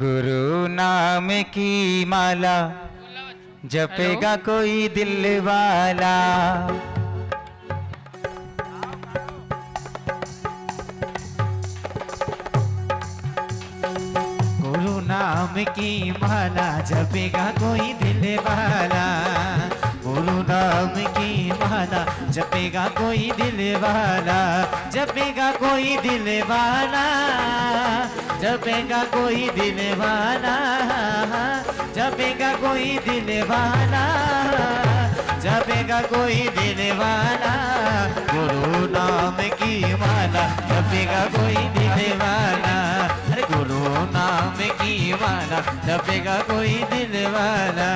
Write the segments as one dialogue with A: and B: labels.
A: गुरु नाम की माला जपेगा कोई दिल वाला।
B: गुरु नाम की माला जपेगा कोई दिल वाला। गुरु नाम की माला जपेगा कोई दिल वाला। जपेगा कोई दिल वाला। जपेगा कोई दिल वाला। जपेगा कोई दिल वाला। जपेगा कोई दिल वाला। गुरु नाम की माला जपेगा कोई दिल वाला। अरे गुरु नाम की माला जपेगा कोई दिल वाला।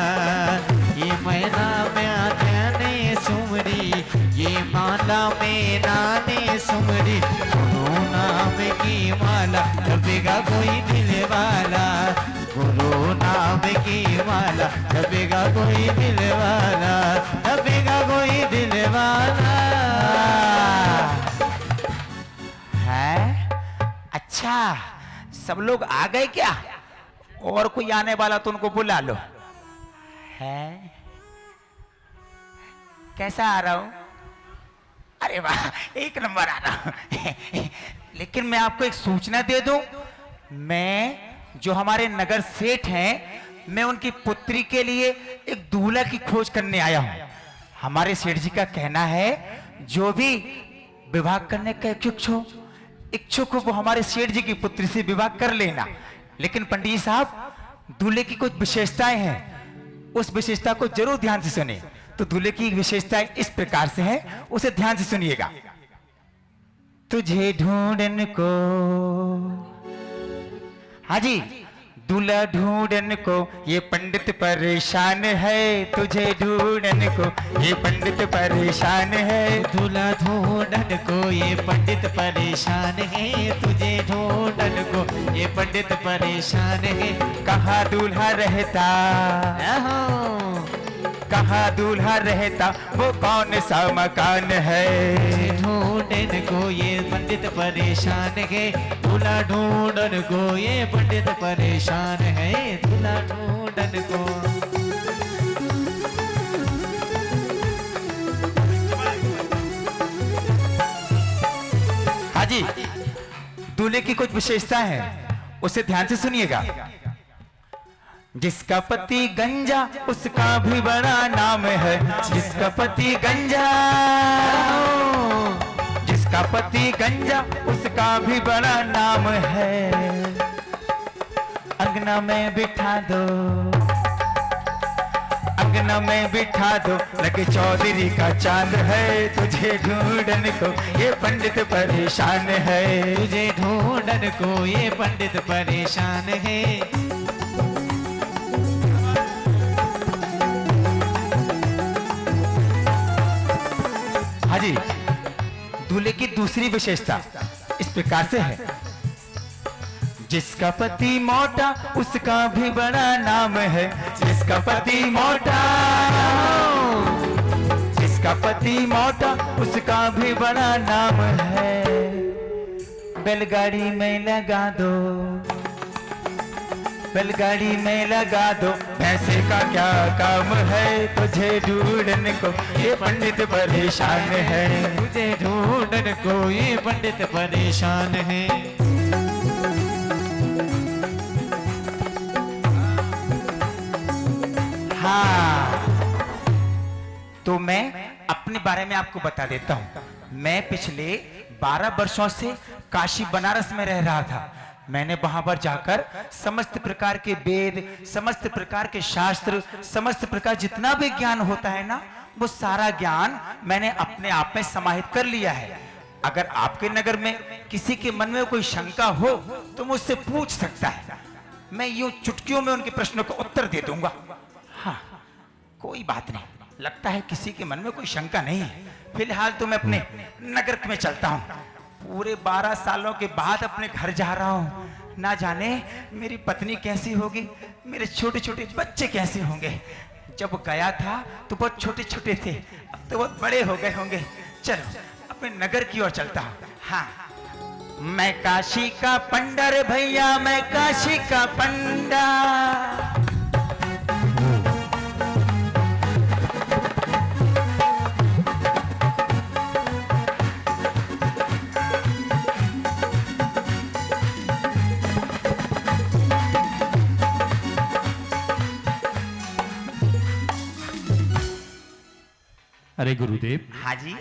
B: ये मैना में आने सुमरी, ये माला में नाने सुमरी। गुरु नाम की माला जपेगा कोई दिल वाला। गुरु नाम की माला जपेगा कोई दिल वाला। जपेगा कोई दिल वाला
A: है। अच्छा, सब लोग आ गए क्या? और कोई आने वाला तो उनको बुला लो। है कैसा आ रहा हूं? अरे वाह, एक नंबर आ रहा हूं। लेकिन मैं आपको एक सूचना दे दूं, मैं जो हमारे नगर सेठ हैं, मैं उनकी पुत्री के लिए एक दूल्हा की खोज करने आया हूं। हमारे सेठ जी का कहना है जो भी विवाह करने का इच्छुक हो वो हमारे सेठ जी की पुत्री से विवाह कर लेना। लेकिन पंडित जी साहब, दूल्हे की कुछ विशेषताएं हैं, उस विशेषता को जरूर ध्यान से सुने। तो दूल्हे की विशेषताएं इस प्रकार से है, उसे ध्यान से सुनिएगा। तुझे ढूंढन को, हाँ जी, दूल्हा ढूंढन को ये पंडित परेशान है। तुझे ढूंढन को ये पंडित परेशान है।
B: दूल्हा ढूंढन को ये पंडित परेशान है। तुझे ढूंढन को ये पंडित परेशान है।
A: कहाँ दूल्हा रहता, कहाँ दूल्हा रहता, वो कौन सा मकान है।
B: ढूंढन को ये पंडित परेशान है। दूल्हा ढूंढन को ये पंडित परेशान है। दूल्हा ढूंढन को।
A: हाँ जी, दूल्हे की कुछ विशेषताएं हैं, उसे ध्यान से सुनिएगा। जिसका पति गंजा उसका भी बड़ा नाम है। जिसका पति गंजा, जिसका पति गंजा उसका भी बड़ा नाम है। अंगना में बिठा दो, अंगना में बिठा दो, लगे चौधरी का चांद है। तुझे ढूंढन को ये पंडित परेशान है।
B: तुझे ढूंढन को ये पंडित परेशान है।
A: हाँ जी, दूल्हे की दूसरी विशेषता इस प्रकार से है। जिसका पति मोटा उसका भी बड़ा नाम है। जिसका पति मोटा, जिसका पति मोटा उसका भी बड़ा नाम है। बैलगाड़ी में लगा दो, बैलगाड़ी में लगा दो, भैंसे का क्या काम है। तुझे ढूंढन को ये पंडित परेशान है।
B: तुझे ढूंढन को ये पंडित परेशान है।
A: हाँ, तो मैं अपने बारे में आपको बता देता हूँ। मैं पिछले 12 वर्षों से काशी बनारस में रह रहा था। मैंने वहां पर जाकर समस्त प्रकार के वेद, समस्त प्रकार के शास्त्र, समस्त प्रकार जितना भी ज्ञान होता है ना, वो सारा ज्ञान मैंने अपने आप में समाहित कर लिया है। अगर आपके नगर में किसी के मन में कोई शंका हो तो मुझसे पूछ सकता है। मैं यूं चुटकियों में उनके प्रश्नों को उत्तर दे दूंगा। हाँ, कोई बात नहीं, लगता है किसी के मन में कोई शंका नहीं है। फिलहाल तो मैं अपने नगर में चलता हूँ। पूरे 12 सालों के बाद अपने घर जा रहा हूँ। ना जाने मेरी पत्नी कैसी होगी, मेरे छोटे छोटे बच्चे कैसे होंगे। जब गया था तो बहुत छोटे छोटे थे, अब तो बहुत बड़े हो गए होंगे। चलो अपने नगर की ओर चलता हूँ। हाँ, मैं काशी का पंडा रे भैया, मैं काशी का पंडा।
B: अरे गुरुदेव,
A: हाँ जी।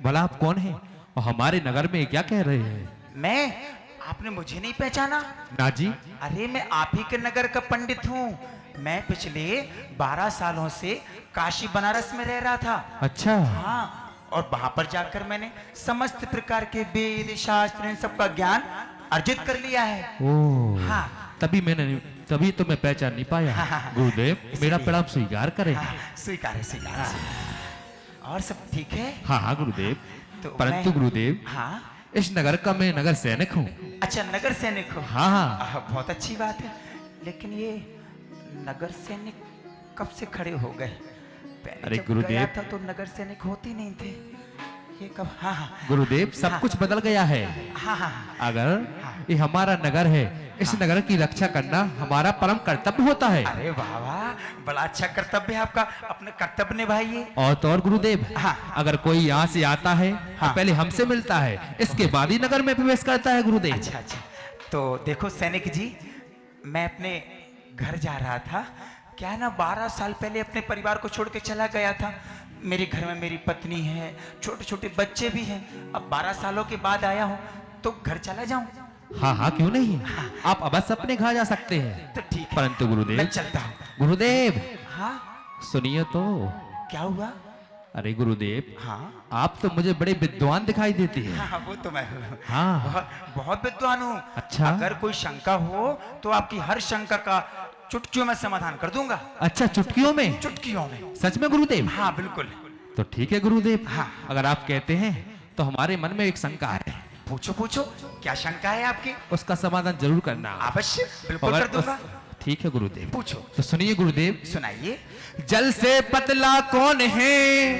B: भला आप कौन हैं और हमारे नगर में क्या कह रहे हैं?
A: मैं, आपने मुझे नहीं पहचाना?
B: ना जी।
A: अरे मैं आप ही के नगर का पंडित हूँ। मैं पिछले 12 सालों से काशी बनारस में रह रहा था।
B: अच्छा।
A: हाँ, और वहां पर जाकर मैंने समस्त प्रकार के वेद शास्त्र इन सबका ज्ञान अर्जित कर लिया है।
B: ओह,
A: हाँ।
B: तभी तो मैं पहचान नहीं पाया।
A: हाँ।
B: गुरुदेव, मेरा
A: इसलिए-
B: प्रणाम स्वीकार करें।
A: हाँ, स्वीकार है, स्वीकार है, स्वीकार है। और सब ठीक है?
B: हाँ हाँ गुरुदेव,
A: तो
B: परंतु
A: मैं-
B: गुरुदेव,
A: हाँ।
B: इस नगर का मैं नगर सैनिक हूँ।
A: अच्छा, नगर सैनिक हो?
B: हाँ हाँ।
A: बहुत अच्छी बात है। लेकिन ये नगर सैनिक कब से खड़े हो गए? पहले
B: अरे
A: जब
B: गुरुदेव-
A: गया था तो नगर सैनिक होते नहीं थे। ये कब? हाँ हाँ
B: गुरुदेव, सब
A: हाँ।
B: कुछ बदल गया है।
A: हाँ हाँ हाँ।
B: अगर ये हमारा नगर है, इस नगर की रक्षा करना हमारा परम कर्तव्य होता है।
A: अरे वाह वाह, बड़ा अच्छा कर्तव्य है आपका। अपने कर्तव्य निभाइए।
B: और तो और गुरुदेव,
A: हाँ।
B: अगर कोई यहाँ से आता है
A: हाँ।
B: तो पहले हमसे मिलता है, इसके बाद ही नगर में प्रवेश करता है गुरुदेव।
A: अच्छा अच्छा, तो देखो सैनिक जी, मैं अपने घर जा रहा था। क्या है ना, 12 साल पहले अपने परिवार को छोड़ के चला गया था। मेरे घर में मेरी पत्नी है, छोटे छोटे बच्चे भी हैं। अब 12 सालों के बाद आया हूँ, तो घर चला जाऊं?
B: हाँ हाँ, क्यों नहीं, आप अवश्य अपने घर जा सकते हैं।
A: तो ठीक है,
B: परंतु गुरुदेव,
A: मैं चलता हूँ।
B: गुरुदेव
A: हाँ,
B: सुनिए तो।
A: क्या हुआ?
B: अरे गुरुदेव,
A: हाँ
B: आप तो मुझे बड़े विद्वान दिखाई देते हैं।
A: हाँ, वो तो मैं हूँ।
B: हाँ।
A: बहुत बहुत विद्वान हूँ।
B: अच्छा।
A: अगर कोई शंका हो तो आपकी हर शंका का चुटकियों में समाधान कर दूंगा।
B: अच्छा, चुटकियों में?
A: चुटकियों में।
B: सच में गुरुदेव?
A: हाँ बिल्कुल।
B: तो ठीक है गुरुदेव,
A: हाँ।
B: अगर आप कहते हैं तो हमारे मन में एक शंका है,
A: पूछो पूछो, क्या शंका है आपकी?
B: उसका समाधान जरूर करना।
A: अवश्य, बिल्कुल
B: अगर
A: कर दूंगा।
B: ठीक है गुरुदेव,
A: पूछो।
B: तो सुनिए गुरुदेव।
A: सुनाइए।
B: जल से पतला कौन है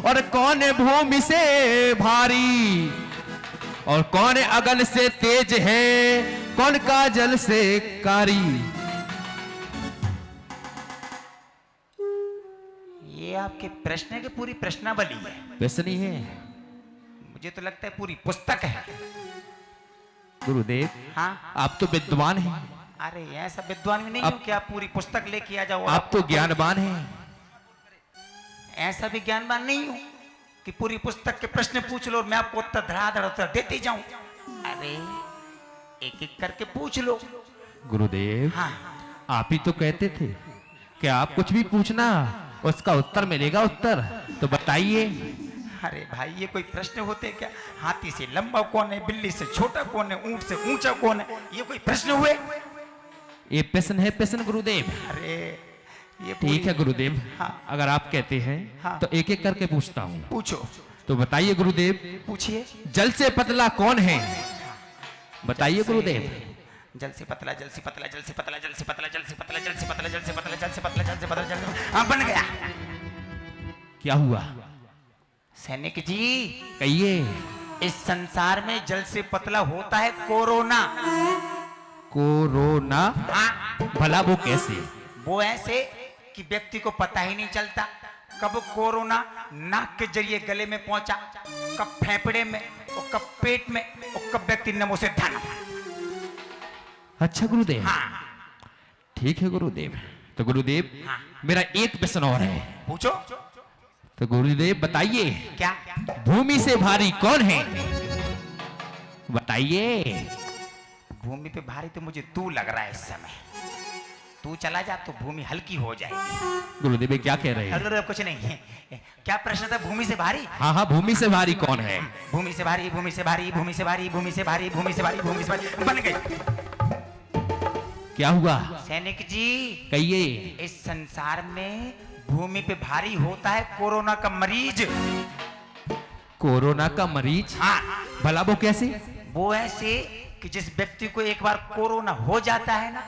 B: और कौन है भूमि से भारी, और कौन अगन से तेज है, कौन का जल से कारी।
A: ये आपके प्रश्न के पूरी प्रश्नावली है।
B: वैसे नहीं है
A: मुझे तो लगता है पूरी पुस्तक है।
B: गुरुदेव,
A: हाँ।
B: आप तो विद्वान हैं,
A: अरे ऐसा विद्वान भी नहीं
B: आप-
A: हूँ कि आप पूरी पुस्तक लेके आ जाओ।
B: आप तो ज्ञानवान हैं।
A: ऐसा भी ज्ञानवान नहीं हूँ कि पूरी पुस्तक के प्रश्न पूछ लो और मैं आपको उत्तर धड़ाधड़ उत्तर देते जाऊं। अरे एक एक करके पूछ लो।
B: गुरुदेव,
A: हाँ।
B: आप ही तो कहते थे कि आप कुछ भी पूछना उसका उत्तर मिलेगा उत्तर, तो बताइए।
A: अरे भाई, ये कोई प्रश्न होते क्या? हाथी से लंबा कौन है, बिल्ली से छोटा कौन है, ऊंट से ऊंचा कौन है, ये कोई प्रश्न हुए?
B: ये प्रश्न है प्रश्न गुरुदेव।
A: अरे ये
B: ठीक है गुरुदेव,
A: हाँ।
B: अगर आप कहते हैं
A: हाँ।
B: तो एक एक करके पूछता हूँ।
A: पूछो।
B: तो बताइए गुरुदेव,
A: पूछिए।
B: जल से पतला कौन है? बताइए गुरुदेव।
A: जल से पतला, जल से पतला, जल से पतला, जल से पतला, जल से पतला, जल से पतला, जल से पतला, जल से पतला, जल से पतला, जल से हाँ, बन गया।
B: क्या हुआ?
A: सैनिक जी,
B: कहिए।
A: इस संसार में जल से पतला होता है कोरोना।
B: कोरोना?
A: हाँ,
B: भला वो कैसे?
A: वो ऐसे कि व्यक्ति को पता ही नहीं चलता कब कोरोना नाक के जरिए गले में पहुंचा, कब फेफड़े में, और कब पेट में, और कब व्यक्ति नमो से धन।
B: अच्छा गुरुदेव,
A: हाँ।
B: ठीक है गुरुदेव। तो गुरुदेव,
A: हाँ।
B: मेरा एक प्रश्न और है।
A: पूछो।
B: तो गुरुदेव बताइए,
A: क्या?
B: भूमि से भारी कौन है? बताइए।
A: भूमि पे भारी तो मुझे तू लग रहा है इस समय। तू चला जा तो भूमि हल्की हो जाएगी।
B: गुरुदेव, ये क्या कह रहे हैं?
A: अरे कुछ नहीं है। क्या प्रश्न था? भूमि से भारी?
B: हाँ हाँ, भूमि से भारी कौन है?
A: भूमि से भारी, भूमि से भारी, भूमि से भारी, भूमि से भारी, भूमि से भारी, भूमि से भारी, बन गई।
B: क्या हुआ?
A: सैनिक जी,
B: कहिए।
A: इस संसार में भूमि पे भारी होता है कोरोना का मरीज।
B: कोरोना का मरीज?
A: हाँ,
B: भला वो कैसे?
A: वो ऐसे कि जिस व्यक्ति को एक बार कोरोना हो जाता है ना,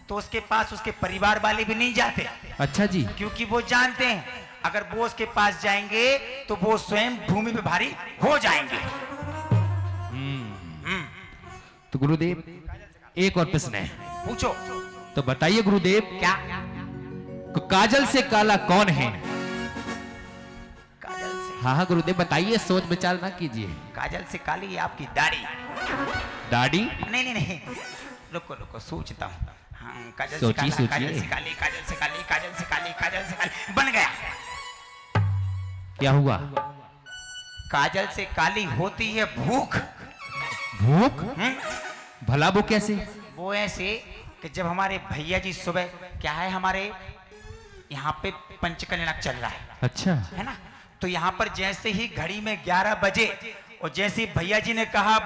A: तो उसके पास उसके परिवार वाले भी नहीं जाते।
B: अच्छा जी।
A: क्योंकि वो जानते हैं अगर वो उसके पास जाएंगे तो वो स्वयं भूमि पे भारी हो जाएंगे।
B: तो गुरुदेव एक और प्रश्न है,
A: पूछो।
B: तो बताइए गुरुदेव,
A: क्या?
B: काजल से काला कौन है?
A: काजल से?
B: हाँ हाँ गुरुदेव बताइए, सोच विचार ना कीजिए।
A: काजल से काली है आपकी दाढ़ी।
B: दाढ़ी?
A: नहीं नहीं नहीं, रुको रुको, सोचता हूँ। हाँ, काजल से
B: सोचिए,
A: काला, काजल
B: सोचिए।
A: से काली, काजल से काली, काजल से काली, काजल से काली, बन गया।
B: क्या हुआ?
A: काजल से काली होती है भूख।
B: भूख? भला वो कैसे?
A: वो ऐसे कि जब हमारे भैया जी सुबह, क्या है हमारे यहाँ पे पंचकल्याण चल रहा
B: अच्छा।
A: है ना, तो यहाँ पर जैसे ही घड़ी में 11 बजे और जैसे ही भैया जी ने कहा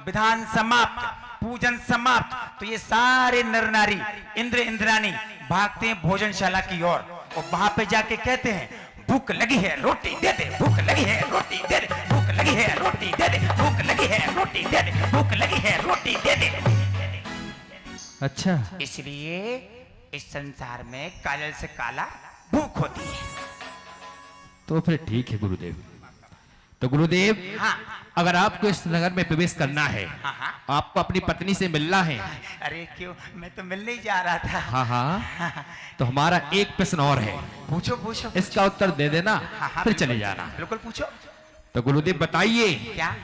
A: विधान समाप्त, पूजन समाप्त, तो ये सारे नर नारी, इंद्र इंद्राणी भागते हैं भोजनशाला की ओर और वहां पे जाके कहते हैं भूख लगी है रोटी दे दे, भूख लगी है रोटी दे दे, भूख लगी है रोटी दे दे, भूख लगी है रोटी दे दे, भूख लगी है रोटी दे दे।
B: अच्छा।
A: इसलिए इस संसार में काजल से काला भूख होती है।
B: तो फिर ठीक है गुरुदेव। तो गुरुदेव,
A: हाँ।
B: अगर आपको इस नगर में प्रवेश करना है,
A: हाँ हाँ।
B: आपको अपनी पत्नी से मिलना है।
A: अरे क्यों, मैं तो मिलने ही जा रहा था।
B: हाँ हाँ, तो हमारा एक प्रश्न और है,
A: पूछो पूछो।
B: इसका उत्तर दे देना,
A: हाँ हाँ,
B: फिर
A: बिल्कुल,
B: चले जाना।
A: बिल्कुल पूछो।
B: तो गुरुदेव बताइए,
A: क्या?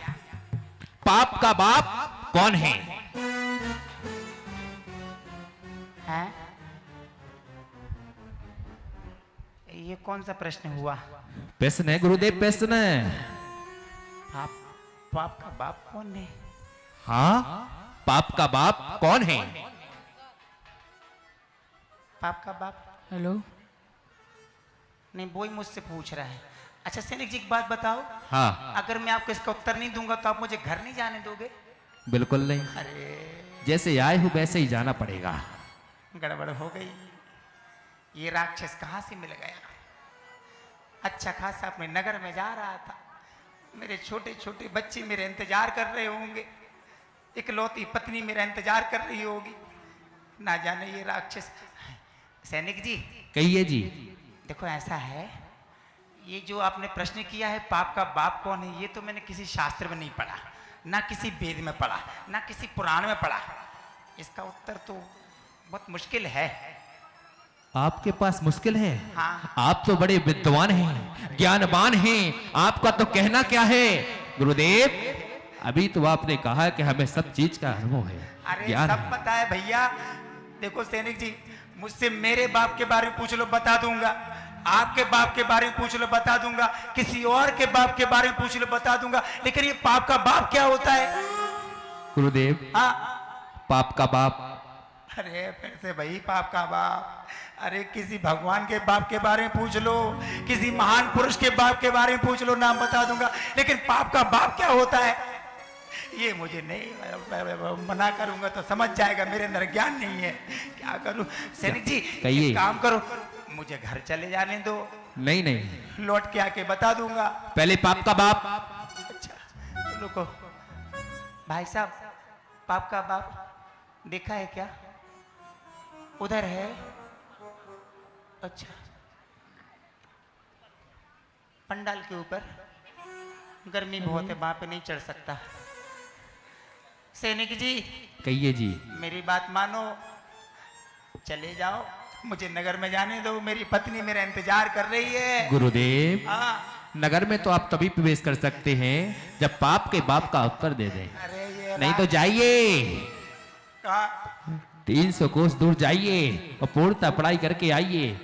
B: पाप का बाप कौन है?
A: हैं? ये कौन सा प्रश्न हुआ?
B: प्रश्न है गुरुदेव, प्रश्न है।
A: पाप, पाप का बाप कौन है?
B: हाँ, पाप का बाप कौन है?
A: पाप का बाप?
C: हेलो।
A: नहीं, वो ही मुझसे पूछ रहा है। अच्छा सैनिक जी, एक बात बताओ।
B: हाँ।
A: अगर मैं आपको इसका उत्तर नहीं दूंगा तो आप मुझे घर नहीं जाने दोगे?
B: बिल्कुल नहीं,
A: अरे
B: जैसे आए हो वैसे ही जाना पड़ेगा।
A: गड़बड़ हो गई। ये राक्षस कहाँ से मिल गया? अच्छा खासा अपने नगर में जा रहा था, मेरे छोटे छोटे बच्चे मेरे इंतजार कर रहे होंगे, इकलौती पत्नी मेरा इंतजार कर रही होगी, ना जाने ये राक्षस। सैनिक जी
B: कहिए जी।
A: देखो ऐसा है, ये जो आपने प्रश्न किया है पाप का बाप कौन है, ये तो मैंने किसी शास्त्र में नहीं पढ़ा, ना किसी वेद में पढ़ा, ना किसी पुराण में पढ़ा। इसका उत्तर तो बहुत मुश्किल है।
B: आपके पास मुश्किल है?
A: हाँ।
B: आप तो बड़े विद्वान हैं, ज्ञानवान हैं, आपका तो कहना क्या है गुरुदेव? अभी तो आपने कहा कि हमें सब चीज का अनुभव है,
A: अरे
B: ज्ञान
A: सब
B: है।
A: पता है भैया। देखो सैनिक जी, मुझसे मेरे बाप के बारे में पूछ लो बता दूंगा, आपके बाप के बारे में पूछ लो बता दूंगा, किसी और के बाप के बारे में पूछ लो बता दूंगा, लेकिन ये पाप का बाप क्या होता है?
B: गुरुदेव,
A: हाँ?
B: पाप का बाप?
A: अरे फिर से भाई पाप का बाप। अरे किसी भगवान के बाप के बारे में पूछ लो, किसी महान पुरुष के बाप के बारे में पूछ लो, नाम बता दूंगा, लेकिन पाप का बाप क्या होता है ये मुझे नहीं, मना करूंगा तो समझ जाएगा मेरे अंदर ज्ञान नहीं है, क्या करूं? सैनिक जी
B: कहिए।
A: एक काम करो, मुझे घर चले जाने दो,
B: नहीं नहीं,
A: लौट के आके बता दूंगा।
B: पहले पाप का बाप।
A: अच्छा रुको भाई साहब, पाप का बाप देखा है क्या? उधर है। अच्छा, पंडाल के ऊपर, गर्मी बहुत है, वहां पे नहीं चढ़ सकता। सैनिक जी
B: कहिए जी।
A: मेरी बात मानो, चले जाओ, मुझे नगर में जाने दो, मेरी पत्नी मेरा इंतजार कर रही है।
B: गुरुदेव,
A: हाँ।
B: नगर में तो आप तभी प्रवेश कर सकते हैं जब पाप के बाप का उत्तर दे दें,
A: अरे ये
B: नहीं तो जाइए,
A: कहा
B: 300 कोस दूर जाइए और पूर्णतः पढ़ाई करके आइए,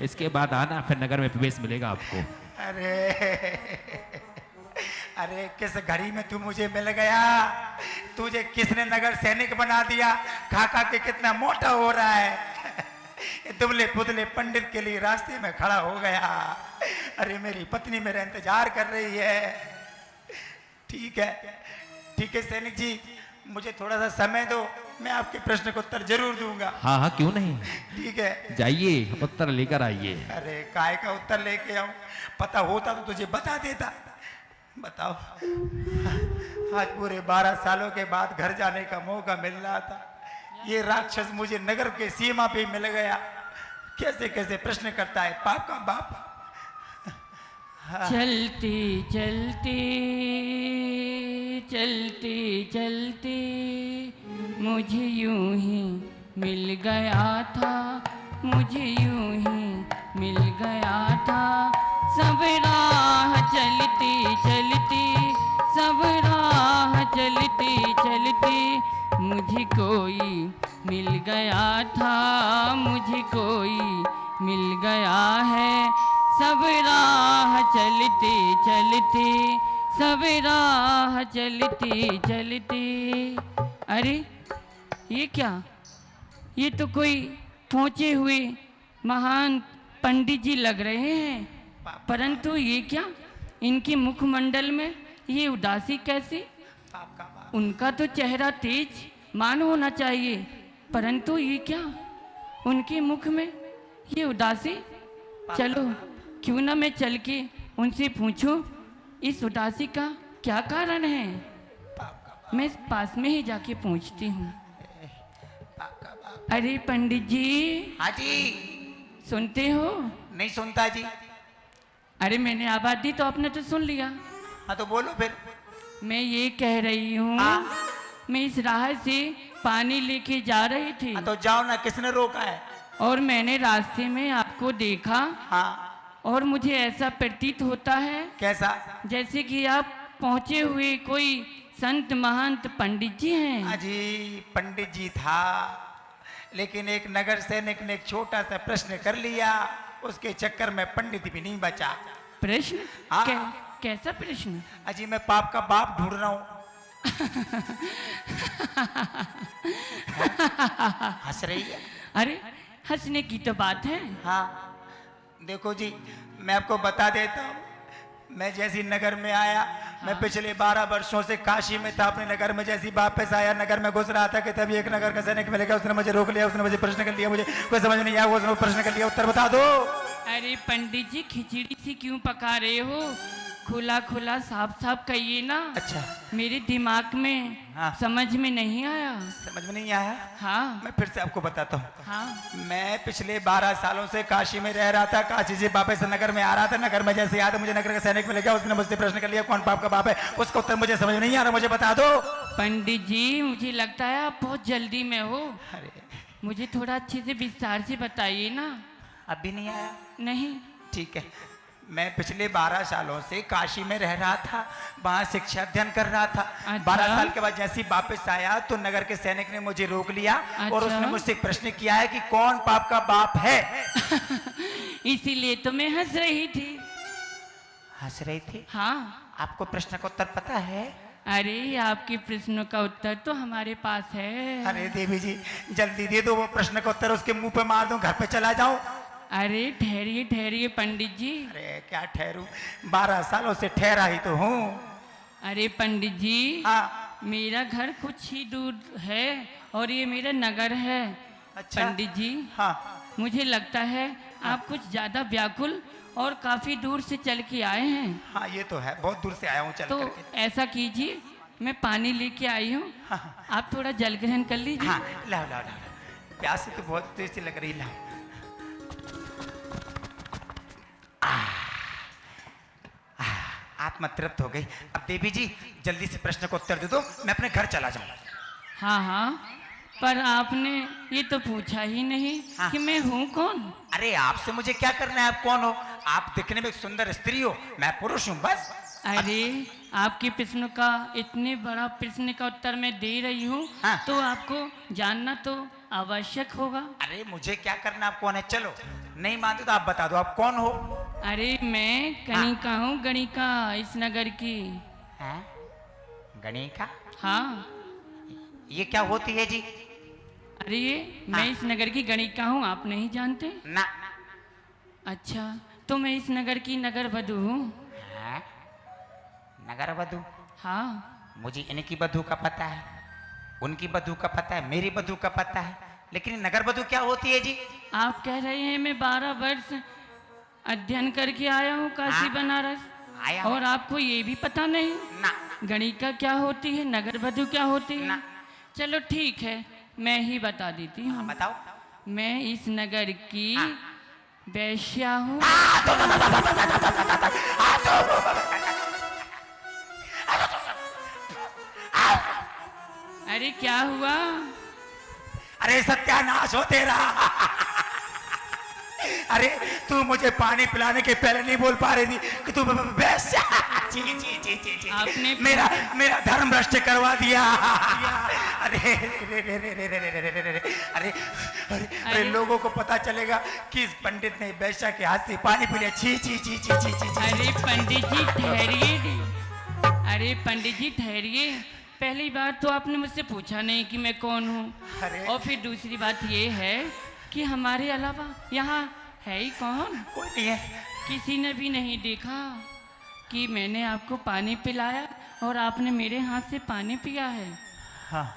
B: इसके बाद आना, फिर नगर में प्रवेश मिलेगा आपको।
A: अरे अरे किस घड़ी में तू मुझे मिल गया? तुझे किसने नगर सैनिक बना दिया? खा खा के कितना मोटा हो रहा है, दुबले पुतले पंडित के लिए रास्ते में खड़ा हो गया। अरे मेरी पत्नी मेरा इंतजार कर रही है। ठीक है सैनिक जी, मुझे थोड़ा सा समय दो, मैं आपके प्रश्न का उत्तर जरूर दूंगा।
B: हाँ हाँ, क्यों नहीं,
A: ठीक है,
B: जाइए, उत्तर लेकर आइए।
A: अरे काय का उत्तर लेके आऊं? पता होता तो तुझे बता देता। बताओ, आज पूरे 12 सालों के बाद घर जाने का मौका मिल रहा था, ये राक्षस मुझे नगर के सीमा पे मिल गया। कैसे कैसे प्रश्न करता है पाप का बाप। हाँ।
C: चलती चलती चलती चलती मुझे यूं ही मिल गया था, मुझे यूं ही मिल गया था। सब राह चलती चलती, सब राह चलती चलती, मुझे कोई मिल गया था, मुझे कोई मिल गया है। सब राह चलती चलती, सब राह चलती चलती। अरे ये क्या, ये तो कोई पहुंचे हुए महान पंडित जी लग रहे हैं, परंतु ये क्या, इनके मुखमंडल में ये उदासी कैसी? उनका तो चेहरा तेज मान होना चाहिए, परंतु ये क्या, उनके मुख में ये उदासी। चलो क्यों ना मैं चल के उनसे पूछूं इस उदासी का क्या कारण है। मैं पास में ही जाके पूछती हूँ। अरे पंडित जी।
A: हाँ जी।
C: सुनते हो?
A: नहीं सुनता जी।
C: अरे मैंने आवाज दी तो आपने तो सुन लिया।
A: हाँ तो बोलो फिर।
C: मैं ये कह रही हूँ, मैं इस राह से पानी लेके जा रही थी।
A: हाँ तो जाओ ना, किसने रोका है?
C: और मैंने रास्ते में आपको देखा।
A: हाँ।
C: और मुझे ऐसा प्रतीत होता है
A: कैसा?
C: जैसे कि आप पहुंचे हुए कोई संत महंत पंडित जी हैं।
A: हाँ जी, पंडित जी था, लेकिन एक नगर सैनिक ने एक छोटा सा प्रश्न कर लिया, उसके चक्कर में पंडित भी नहीं बचा।
C: प्रश्न?
A: हाँ।
C: कैसा प्रश्न?
A: अजी मैं पाप का बाप ढूंढ रहा हूँ। हंस रही है?
C: अरे हंसने की तो बात है।
A: हाँ देखो जी, मैं आपको बता देता हूँ, मैं जैसी नगर में आया, मैं पिछले 12 वर्षों से काशी में था। अपने नगर में जैसी वापस आया, नगर में घुस रहा था कि तभी एक नगर का सैनिक मिलेगा, उसने मुझे रोक लिया, उसने मुझे प्रश्न कर लिया, मुझे कोई समझ नहीं आया, उसने प्रश्न कर लिया, उत्तर बता दो।
C: अरे पंडित जी खिचड़ी सी क्यों पका रहे हो? खुला खुला साफ साफ कहिए ना।
A: अच्छा।
C: मेरे दिमाग में समझ में नहीं आया।
A: समझ में नहीं आया?
C: हाँ।
A: मैं फिर से आपको बताता हूँ।
C: हाँ।
A: मैं पिछले 12 सालों से काशी में रह रहा था, काशी से वापस नगर में आ रहा था। नगर में जैसे आया तो मुझे नगर का सैनिक मिल गया, उसने मुझसे प्रश्न कर लिया कौन पाप का बाप है, उसका उत्तर मुझे समझ में नहीं आ रहा, मुझे बता दो।
C: पंडित जी मुझे लगता है आप बहुत जल्दी में हो।
A: अरे
C: मुझे थोड़ा अच्छे से विस्तार से बताइए ना।
A: अभी नहीं आया?
C: नहीं।
A: ठीक है, मैं पिछले 12 सालों से काशी में रह रहा था, वहाँ शिक्षा अध्ययन कर रहा था।
C: अच्छा।
A: 12 साल के बाद जैसे ही वापस आया तो नगर के सैनिक ने मुझे रोक लिया।
C: अच्छा।
A: और उसने मुझसे एक प्रश्न किया है कि कौन पाप का बाप है।
C: इसीलिए तो मैं हंस रही थी।
A: हंस रही थी?
C: हाँ।
A: आपको प्रश्न का उत्तर पता है?
C: अरे आपके प्रश्नों का उत्तर तो हमारे पास है।
A: अरे देवी जी जल्दी दे दो वो प्रश्न का उत्तर, उसके मुंह पे मार दूं, घर पे चला जाऊं।
C: अरे ठहरिए ठहरिए पंडित जी।
A: अरे क्या ठहरू, 12 सालों से ठहरा ही तो हूँ।
C: अरे पंडित जी।
A: हाँ।
C: मेरा घर कुछ ही दूर है और ये मेरा नगर है।
A: अच्छा।
C: पंडित जी।
A: हाँ।
C: मुझे लगता है आप कुछ ज्यादा व्याकुल और काफी दूर से चल के आए हैं।
A: हाँ ये तो है, बहुत दूर से आया हूँ चल
C: तो
A: करके।
C: ऐसा कीजिए, मैं पानी लेके आई हूँ।
A: हाँ।
C: आप थोड़ा जल ग्रहण कर लीजिए।
A: हाँ लाओ लाओ लाओ, प्यास से तो बहुत तेज से लग रही, लाओ। आत्मा तृप्त हो गई। अब देवी जी जल्दी से प्रश्न का उत्तर दे दो, मैं अपने घर चला जाऊं।
C: हाँ हाँ, पर आपने ये तो पूछा ही नहीं।
A: हाँ।
C: कि मैं हूँ कौन।
A: अरे आपसे मुझे क्या करना है, आप कौन हो? आप दिखने में एक सुंदर स्त्री हो, मैं पुरुष हूँ बस।
C: अरे आपके प्रश्न का, इतने बड़ा प्रश्न का उत्तर मैं दे रही हूँ।
A: हाँ।
C: तो आपको जानना तो आवश्यक होगा।
A: अरे मुझे क्या करना, आप कौन है? चलो नहीं मानते तो आप बता दो, आप कौन हो?
C: अरे मैं गणिका हूँ, गणिका, इस नगर की।
A: हैं? गणिका?
C: हाँ।
A: ये क्या होती है जी?
C: अरे मैं इस नगर की गणिका हूँ, आप नहीं जानते?
A: ना।
C: अच्छा, तो मैं इस नगर की नगर वधू हूँ।
A: हैं? नगर वधू?
C: हाँ।
A: मुझे इनकी वधू का पता है, उनकी वधू का पता है, मेरी वधू का पता है, लेकिन नगर वधू क्या होती है जी?
C: आप कह रहे हैं मैं 12 वर्ष अध्ययन करके आया हूँ काशी
A: हाँ।
C: बनारस,
A: आया हूँ।
C: और आपको ये भी पता नहीं
A: ना।
C: गणिका क्या होती है, नगर वधू क्या होती है?
A: ना।
C: चलो ठीक है, मैं ही बता देती हूँ।
A: बताओ।
C: मैं इस नगर की वैश्या हूँ। अरे क्या हुआ?
A: अरे सत्यानाश हो तेरा। अरे तू मुझे पानी पिलाने के पहले नहीं बोल पा रही थी कि तू बेस्या। ची ची ची ची ची
C: आपने
A: मेरा धर्म भ्रष्ट करवा दिया। अरे रे रे रे रे रे रे रे रे रे रे। अरे अरे अरे लोगों को पता चलेगा कि इस पंडित ने बेस्या के हाथ से पानी पी लिया। छी छी छी छी छी छी।
C: अरे पंडित जी ठहरिए। अरे पंडित जी ठहरिए। पहली बात तो आपने मुझसे पूछा नहीं कि मैं कौन हूँ, और फिर दूसरी बात ये है कि हमारे अलावा यहाँ है ही कौन?
A: कोई नहीं है।
C: किसी ने भी नहीं देखा कि मैंने आपको पानी पिलाया और आपने मेरे हाथ से पानी पिया है।
A: हाँ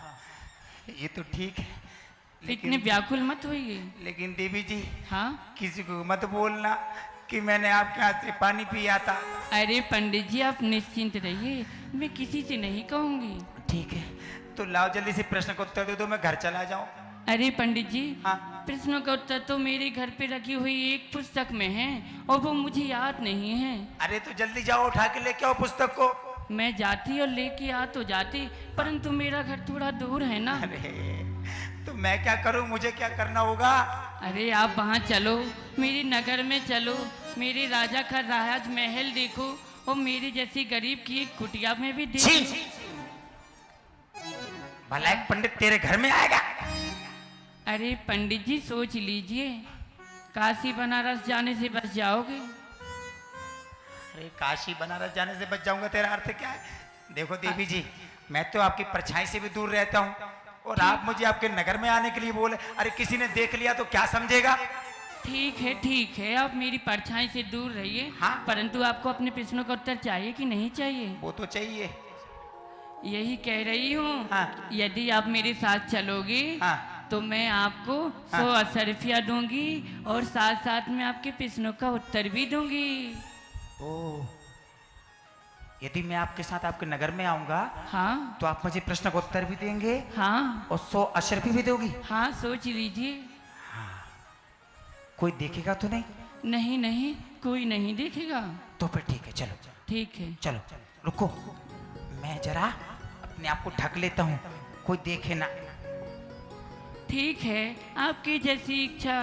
A: ये तो ठीक है,
C: इतने व्याकुल मत होइए।
A: लेकिन देवी जी
C: हाँ
A: किसी को मत बोलना कि मैंने आपके हाथ से पानी पिया था।
C: अरे पंडित जी आप निश्चिंत रहिए, मैं किसी से नहीं कहूँगी।
A: ठीक है, तो लाओ जल्दी से प्रश्न का उत्तर दे दो, मैं घर चला जाऊं।
C: अरे पंडित जी
A: हाँ
C: प्रश्नों का उत्तर तो मेरे घर पे रखी हुई एक पुस्तक में है और वो मुझे याद नहीं है।
A: अरे तो जल्दी जाओ, उठा के लेके आओ पुस्तक को।
C: मैं जाती और लेके आ तो जाती, परंतु मेरा घर थोड़ा दूर है ना।
A: अरे तो मैं क्या करूं, मुझे क्या करना होगा?
C: अरे आप वहाँ चलो, मेरे नगर में चलो, मेरे राजा का राज महल देखो और मेरी जैसी गरीब की एक कुटिया में भी देखो।
A: भला एक पंडित तेरे घर में आएगा?
C: अरे पंडित जी सोच लीजिए, काशी बनारस जाने से बच जाओगे।
A: अरे काशी बनारस जाने से बच जाऊंगा, तेरा अर्थ क्या है? देखो देवी जी, मैं तो आपकी परछाई से भी दूर रहता हूँ और आप मुझे आपके नगर में आने के लिए बोले। अरे किसी ने देख लिया तो क्या समझेगा?
C: ठीक है आप मेरी परछाई से दूर रहिए।
A: हाँ?
C: परंतु आपको अपने प्रश्नों का उत्तर चाहिए कि नहीं चाहिए?
A: वो तो चाहिए।
C: यही कह रही हूँ।
A: हाँ।
C: यदि आप मेरे साथ चलोगे
A: हाँ।
C: तो मैं आपको 100 अशर्फिया दूंगी और साथ साथ में आपके प्रश्नों का उत्तर भी दूंगी।
A: ओ, यदि मैं आपके साथ आपके नगर में आऊंगा
C: हाँ
A: तो आप मुझे प्रश्न का उत्तर भी देंगे
C: हाँ
A: और 100 अशर्फी भी दोगी?
C: हाँ सोच लीजिए।
A: कोई देखेगा तो नहीं?
C: नहीं नहीं कोई नहीं देखेगा।
A: तो फिर ठीक है, चलो
C: ठीक है।
A: चलो रुको, मैं जरा अपने आप को ढक लेता हूँ, कोई देखे ना।
C: ठीक है आपकी जैसी इच्छा।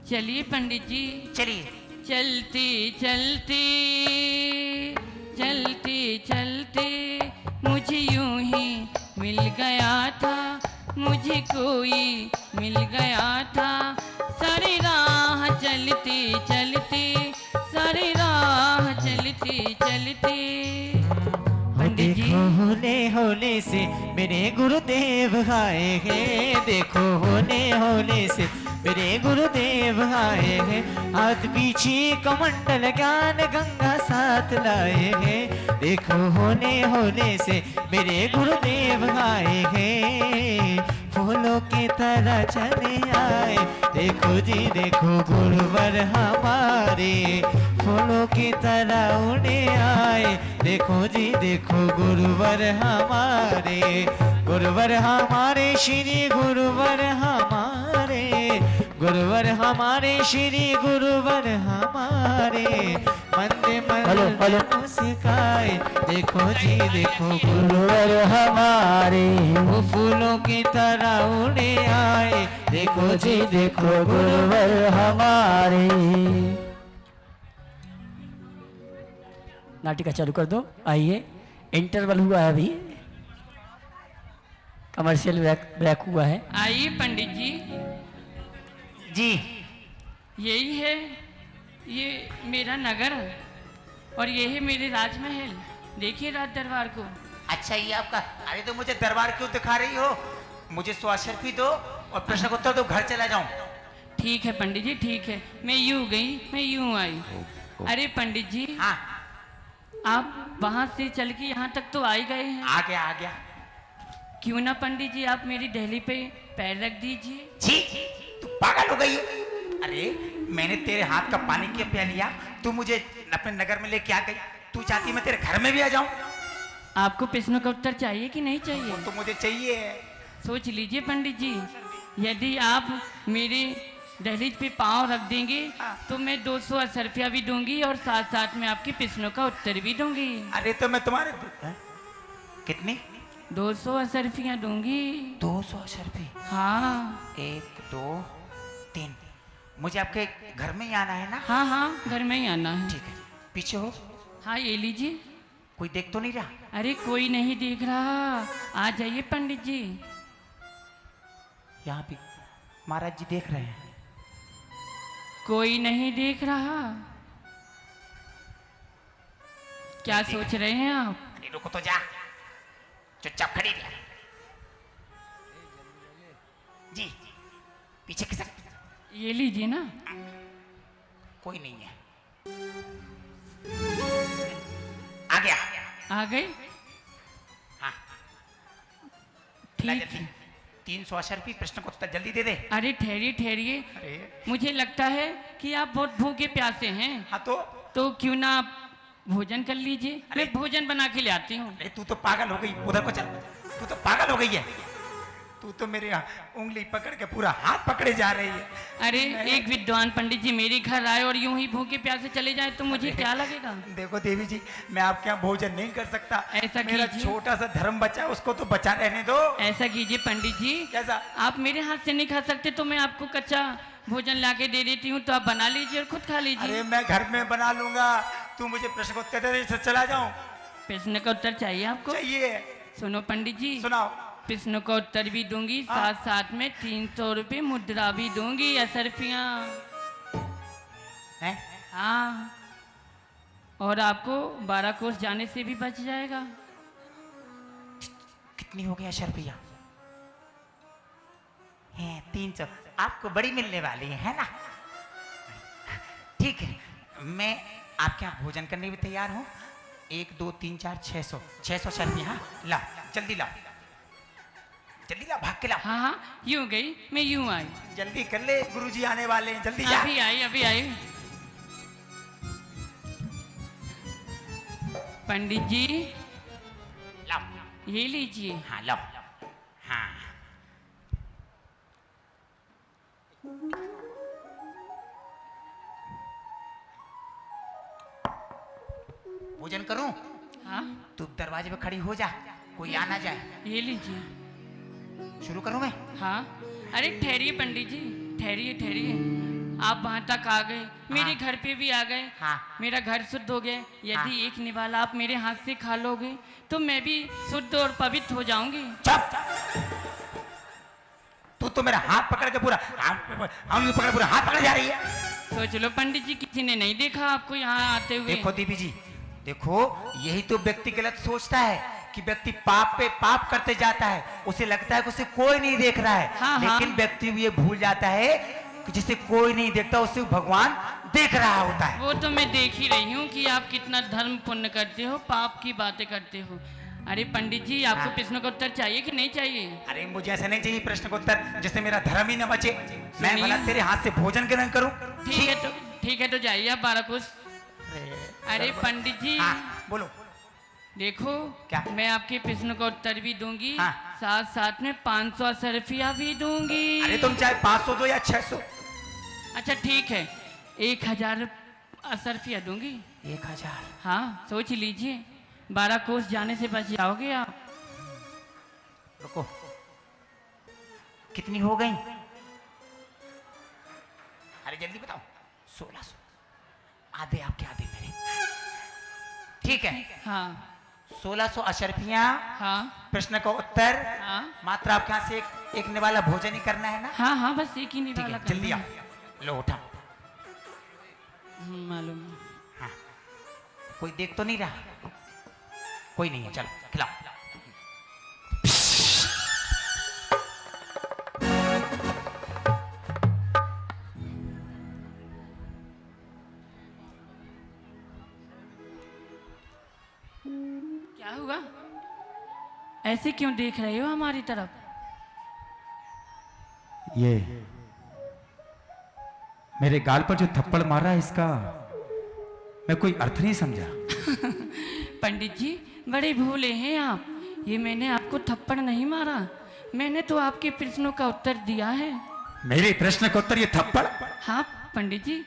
C: चलिए पंडित जी।
A: चलिए।
C: चलते चलते चलते चलते मुझे यूं ही मिल गया था, मुझे कोई मिल गया था। सारी राह चलते चलते, सारी राह चलते चलते। पंडित जी
D: देखो होने होने से मेरे गुरुदेव आए हैं, देखो होने होने से मेरे गुरुदेव आए हैं। हाथ पीछे कमंडल ज्ञान गंगा साथ लाए हैं, देखो होने से मेरे गुरुदेव आए हैं। फूलों की तरह चले आए, देखो जी देखो गुरुवर हमारे, फूलों की तरह उड़े आए, देखो जी देखो गुरुवर हमारे। गुरुवर हमारे श्री गुरुवर हमारे, गुरुवर हमारे श्री गुरुवर हमारे। मंदे मंदिर मुस्काए, देखो जी देखो गुरुवर हमारे। वो फूलों की तरह उड़े आए, देखो जी देखो गुरुवर हमारे।
E: नाटिका चालू कर दो। आइए, इंटरवल हुआ है अभी, कमर्शियल ब्रेक हुआ है।
C: आइए पंडित जी।
A: जी
C: यही है ये मेरा नगर और ये है मेरे राजमहल। देखिए राज दरबार को।
A: अच्छा ये आपका? अरे तो मुझे दरबार क्यों दिखा रही हो? मुझे 100 अशर्फी दो और प्रश्न का उत्तर दो, घर चला जाऊं।
C: ठीक है पंडित जी ठीक है, मैं यूं गई मैं यूं आई। अरे पंडित जी
A: हाँ
C: आप वहां से चल के यहाँ तक तो आ ही गए हैं।
A: आ गया आ गया।
C: क्यों ना पंडित जी आप मेरी दहली पे पैर रख दीजिए।
A: छी, तू पागल हो गई हो? अरे मैंने तेरे हाथ का पानी क्यों पिया लिया? तू मुझे अपने नगर में लेके आ गई, तू चाहती मैं तेरे घर में भी आ जाऊं?
C: आपको प्रश्नों का उत्तर चाहिए कि नहीं चाहिए?
A: वो तो मुझे चाहिए।
C: सोच लीजिए पंडित जी, यदि आप मेरे दहलीज पे पाँव रख देंगे तो मैं 200 अशर्फिया भी दूंगी और साथ साथ में आपके प्रश्नों का उत्तर भी दूंगी।
A: अरे तो मैं तुम्हारे कितनी
C: 200 असरफियाँ दूंगी।
A: 200 अशरफी।
C: हाँ
A: 1 2 3। मुझे आपके घर में ही आना है ना?
C: हाँ हाँ, घर में ही आना है।
A: ठीक है, पीछे हो।
C: हाँ ये लीजिए।
A: कोई देख तो नहीं रहा?
C: अरे कोई नहीं देख रहा, आ जाइए पंडित जी।
A: यहाँ भी महाराज जी देख रहे हैं।
C: कोई नहीं देख रहा। क्या सोच रहे हैं आप?
A: अरे रुको तो जा, चुपचाप खड़ी रह। जी पीछे किसक?
C: ये लीजिए ना।
A: कोई नहीं है। आ गया।
C: आ गए?
A: हाँ
C: ठीक है।
A: 300 अशरफी, प्रश्न को उत्तर जल्दी दे दे।
C: अरे ठहरिए ठहरिए,
A: अरे
C: मुझे लगता है कि आप बहुत भूखे प्यासे हैं,
A: हाँ
C: तो क्यों ना आप भोजन कर लीजिए। मैं भोजन बना के ले आती हूँ।
A: अरे तू तो पागल हो गई, उधर को चल। तू तो पागल हो गई है। तू तो मेरे उंगली पकड़ के पूरा हाथ पकड़े जा रही है।
C: अरे एक विद्वान पंडित जी मेरे घर आए और यूं ही भूखे प्यासे चले जाए तो मुझे क्या लगेगा?
A: देखो देवी जी, मैं आपके यहाँ भोजन नहीं कर सकता।
C: ऐसा
A: मेरा
C: कीजिए।
A: छोटा सा धर्म बचा है, उसको तो बचा रहने दो।
C: ऐसा कीजिए पंडित जी,
A: कैसा?
C: आप मेरे हाथ से नहीं खा सकते तो मैं आपको कच्चा भोजन ला के दे देती हूँ, तो आप बना लीजिए और खुद खा लीजिए।
A: अरे मैं घर में बना लूंगा, तू मुझे प्रश्न को उत्तर दे दे, चला जाऊं।
C: प्रश्न का उत्तर चाहिए आपको?
A: चाहिए।
C: सुनो पंडित जी,
A: सुनाओ।
C: प्रश्न का उत्तर भी दूंगी, साथ साथ में 300 रुपये मुद्रा भी दूंगी, असरफियाँ।
A: हैं?
C: हाँ, और आपको 12 कोस जाने से भी बच जाएगा।
A: कितनी हो गया अशरफिया? हैं 300। आपको बड़ी मिलने वाली है ना? ठीक है, मैं आपके यहाँ भोजन करने भी तैयार हूँ। 1 2 3 4 600 अशरफिया। हाँ लाओ, जल्दी लाओ, जल्दी लाओ, भाग के लाओ।
C: हाँ हाँ, यूं गई मैं यूं आई।
A: जल्दी कर ले, गुरुजी आने वाले हैं, जल्दी जा।
C: अभी आई अभी आई। पंडित जी
A: लाओ।
C: ये लीजिए।
A: हाँ लाओ। हाँ भोजन करूं?
C: हाँ
A: तू दरवाजे पे खड़ी हो जा, कोई आ ना जाए।
C: ये लीजिए।
A: शुरू करूं मैं?
C: हाँ, अरे ठहरिए पंडित जी, ठहरिए ठहरिए। आप वहाँ तक आ गए, मेरे
A: हाँ।
C: घर पे भी आ गए।
A: हाँ।
C: मेरा घर शुद्ध हो गया। यदि
A: हाँ।
C: एक निवाला आप मेरे हाथ से खा लोगे तो मैं भी शुद्ध और पवित्र हो जाऊंगी।
A: चुप। तू तो मेरा हाथ पकड़ के पूरा पकड़ पूरा हाथ पकड़ जा रही है।
C: सोच लो पंडित जी, किसी ने नहीं देखा आपको यहाँ आते हुए।
A: देखो देवी जी, देखो यही तो व्यक्ति गलत सोचता है कि व्यक्ति पाप पे पाप करते जाता है, उसे लगता है कि उसे कोई नहीं देख रहा है।
C: हाँ,
A: लेकिन
C: हाँ।
A: व्यक्ति ये भूल जाता है कि जिसे कोई नहीं देखता उसे भगवान देख रहा होता है।
C: वो तो मैं देख ही रही हूँ कि आप कितना धर्म पुण्य करते हो, पाप की बातें करते हो। अरे पंडित जी, आपको
A: हाँ।
C: प्रश्न का उत्तर चाहिए कि नहीं चाहिए?
A: अरे मुझे ऐसा नहीं चाहिए प्रश्न का उत्तर जिससे मेरा धर्म ही न बचे। मैं
C: सुनिए।
A: भला तेरे हाथ से भोजन ग्रहण करूं?
C: ठीक है तो जाइए आप 12 कोस। अरे पंडित जी,
A: हाँ बोलो।
C: देखो
A: क्या?
C: मैं आपके प्रश्न का उत्तर भी दूंगी,
A: हाँ।
C: साथ साथ में 500 असरफिया भी दूंगी।
A: अरे तुम चाहे 500 दो या 600।
C: अच्छा ठीक है, 1000 असरफिया दूंगी।
A: 1000।
C: हाँ सोच लीजिए, 12 कोस जाने से बच जाओगे आप।
A: रुको, कितनी हो गई? अरे जल्दी बताओ। 1600। आधे आपके आधे मेरे। ठीक है,
C: हाँ
A: 1600 अशरफियां।
C: हाँ
A: प्रश्न का उत्तर।
C: हाँ
A: मात्र आपके यहाँ से एक निवाला भोजन ही करना है ना?
C: हाँ हाँ, बस एक ही
A: ठीक
C: निवाला
A: है, जल्दी
C: करना
A: आओ।
C: है।
A: लो उठाओ।
C: मालूम है।
A: हाँ, कोई देख तो नहीं रहा? कोई नहीं है, चलो खिलाओ।
C: क्या हुआ? ऐसे क्यों देख रहे हो हमारी तरफ?
A: ये मेरे गाल पर जो थप्पड़ मारा है, इसका मैं कोई अर्थ नहीं समझा।
C: पंडित जी बड़े भूले हैं आप। ये मैंने आपको थप्पड़ नहीं मारा, मैंने तो आपके प्रश्नों का उत्तर दिया है।
A: मेरे प्रश्न का उत्तर ये थप्पड़?
C: हाँ पंडित जी,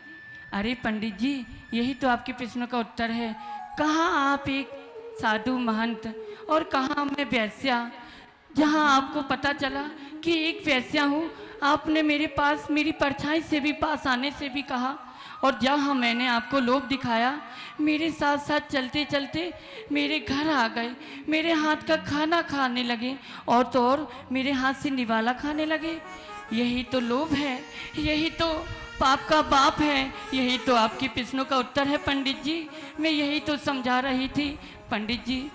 C: अरे पंडित जी, यही तो आपके प्रश्नों का उत्तर है। कहा आप एक साधु महंत और कहाँ मैं वैश्या। जहाँ आपको पता चला कि एक वैश्या हूँ, आपने मेरे पास मेरी परछाई से भी पास आने से भी कहा। और जहाँ मैंने आपको लोभ दिखाया, मेरे साथ साथ चलते चलते मेरे घर आ गए, मेरे हाथ का खाना खाने लगे और तो और मेरे हाथ से निवाला खाने लगे। यही तो लोभ है, यही तो पाप का बाप है, यही तो आपके प्रश्नों का उत्तर है पंडित जी। मैं यही तो समझा रही थी पंडित जी,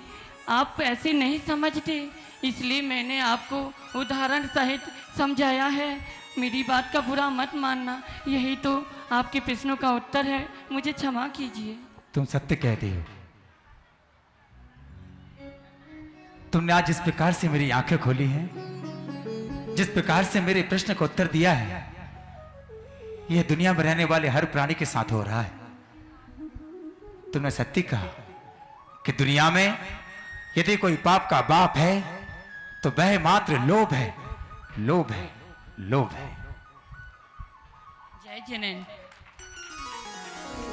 C: आप ऐसे नहीं समझते, इसलिए मैंने आपको उदाहरण सहित समझाया है। मेरी बात का बुरा मत मानना, यही तो आपके प्रश्नों का उत्तर है, मुझे क्षमा कीजिए।
A: तुम सत्य कहती हो। तुमने आज जिस प्रकार से मेरी आंखें खोली हैं, जिस प्रकार से मेरे प्रश्न का उत्तर दिया है, यह दुनिया में रहने वाले हर प्राणी के साथ हो रहा है। तुमने सत्य कहा कि दुनिया में यदि कोई पाप का बाप है तो वह मात्र लोभ है, लोभ है, लोभ है।
C: जय जिनेन्द्र।